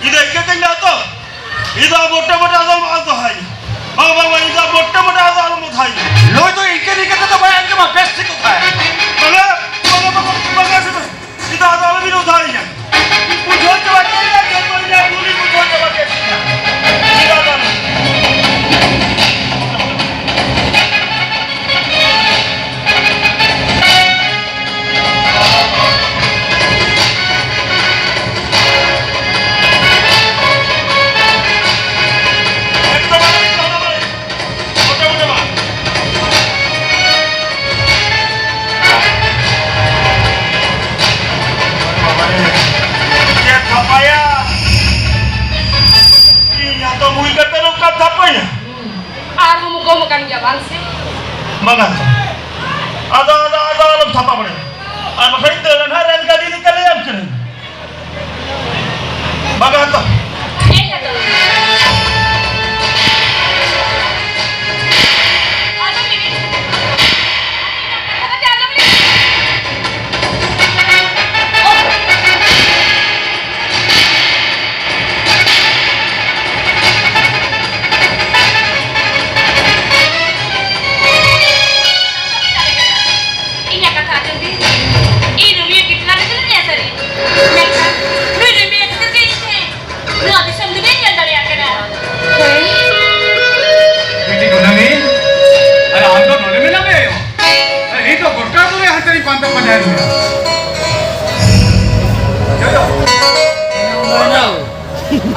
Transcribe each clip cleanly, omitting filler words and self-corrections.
Ida ikatin dato. Ida motta-motta azal mazo hai. Baba ida motta-motta azal mut hai. লই তো EKEN ইকেতে তো ভাই আনকে মা বেশি কোথায় Baga se ida azal biro dhai na. Mujho jawab ke na koi na puri mujho jawab ke. Ida azal. Makan. Ada alam thapa pade. An friend dan har red gadi nikale am kare. Makan to.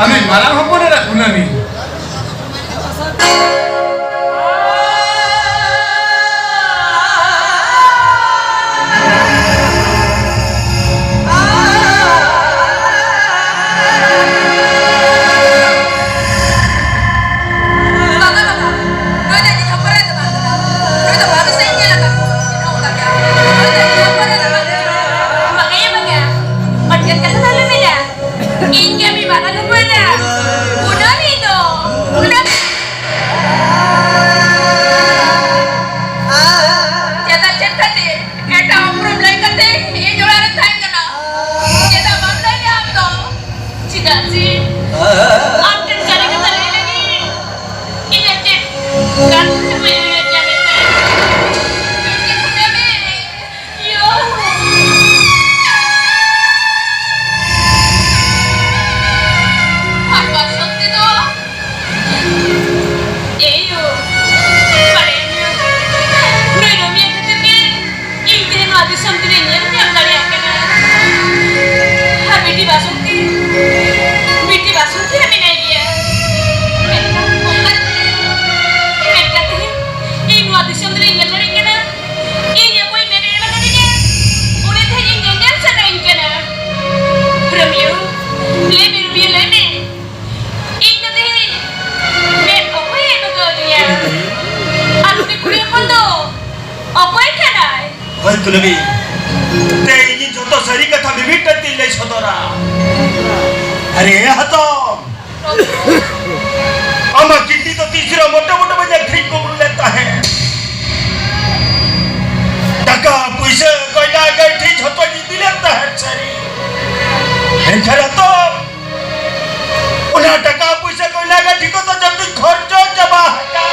আমি মারা হব না গুনানি Lebih, teh ini contoh seri kata bibit dan tilai saudara. Hari ini hatam. Amat kinti to तीसरा मोटा-मोटा banyak krik ko leta hai. Taka puisa koi lagai ठीक hoto jinti leta hai seri. Enkhar hatam. Una taka puisa koi lagai ठीक hoto jab tu kharcha jaba hata.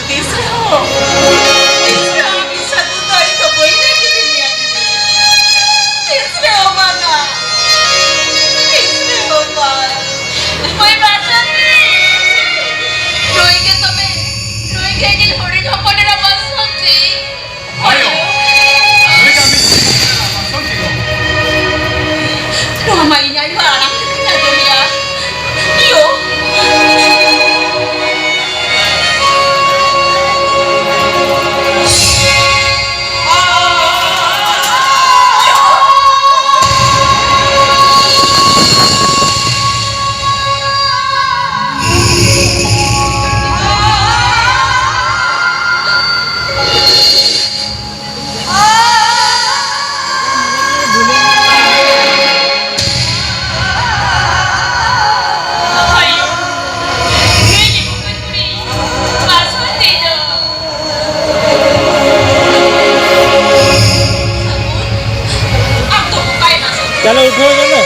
तिसरे हो तिसरे आम्ही सतुताई का बहिणी किती मिळाली तिसरे हो बघा तिसरे हो बाय कोई बासंती रोई के तुम्हें रोई के दिल होड़ी झोपड़ी रा बासंती आयो रोई का मी बासंती रो हमारी आई वाला कितना दुनिया यो चलो उठो चलो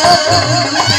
हो